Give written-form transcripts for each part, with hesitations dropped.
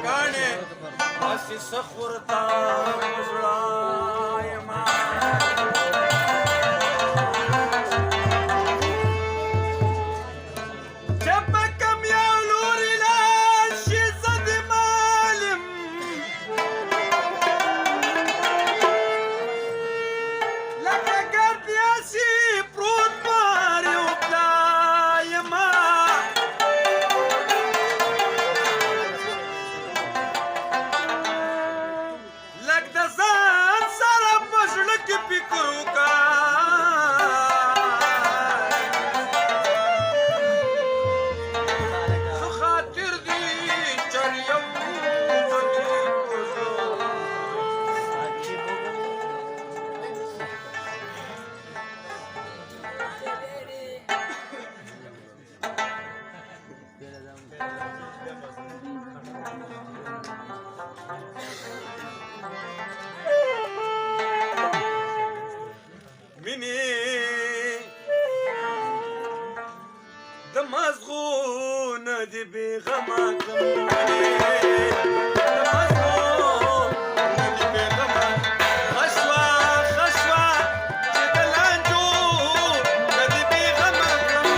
ګاڼې هسې سخ ورته وژړایم چې په کوم یو لوري لاړ شي زه د مال یم لکه ګرد یاسې پروت پر یو پلا یمه لږ د ځان سره په زړه کې فکر وکړه څه خاطر دي چر یو مینې د مزغو نه دې بېغمه کړم د مزغو نه دې بېغمه ښه شوه ښه شوه چې د لانجو نه دې بېغمه کړم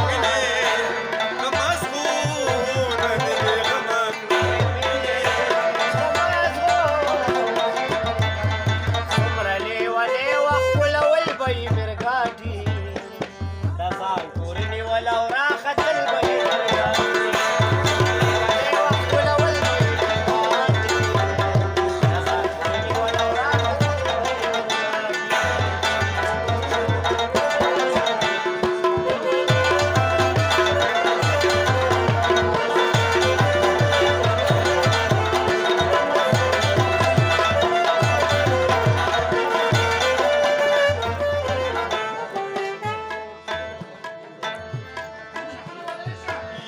مینې د مزغو نه دې بېغمه کړم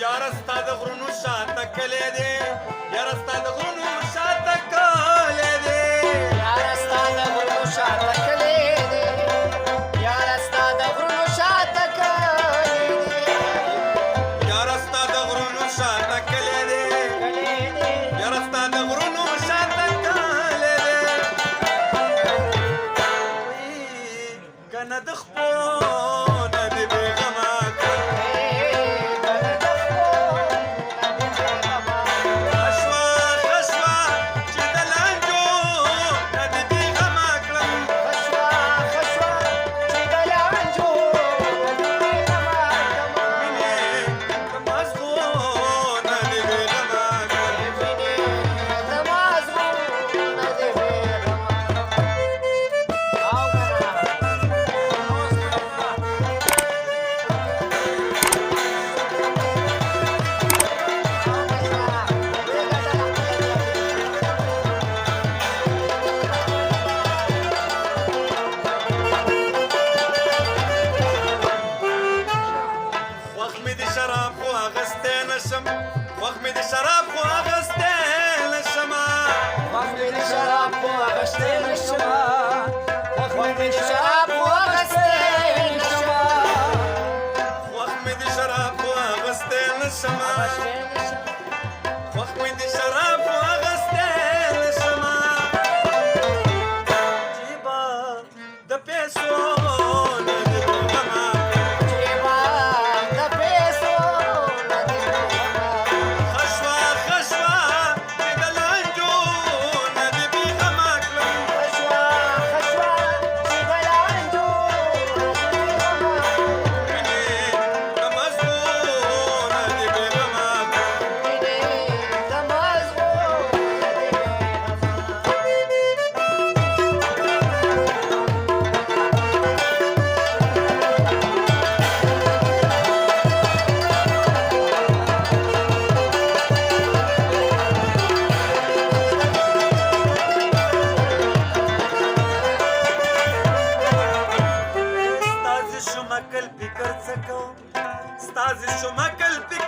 یاره ستا د غرونو شاته کلی دی یاره ستا د غرونو شاته کلی دی یاره ستا د غرونو شاته کلی دی یاره ستا د غرونو شاته کلی دی یاره ستا د غرونو شاته کلی دی یاره ستا د غرونو شاته کلی دی کنه د خپو نه دې بېغمه کړم وخت مې د شراب خو اغستی نشمه وخت مې د شراب خو اغستی نشمه وخت مې د شراب خو اغستی نشمه وخت مې د شراب خو اغستی نشمه وخت مې د شراب خو اغستی نشمه جیبه د پیسو نه دې بېغمه جیبه د پیسو نه دې بېغمه ښه شوه ښه شوه چې د لانجو نه دې بېغمه کړم ښه شوه ښه شوه چې د لانجو نه دې بېغمه مینې د مزغو نه دې بېغمه کړم مینې د مزغو نه دې ستاسې شومه کل فکر څه کوم ستاسې شومه کل فکر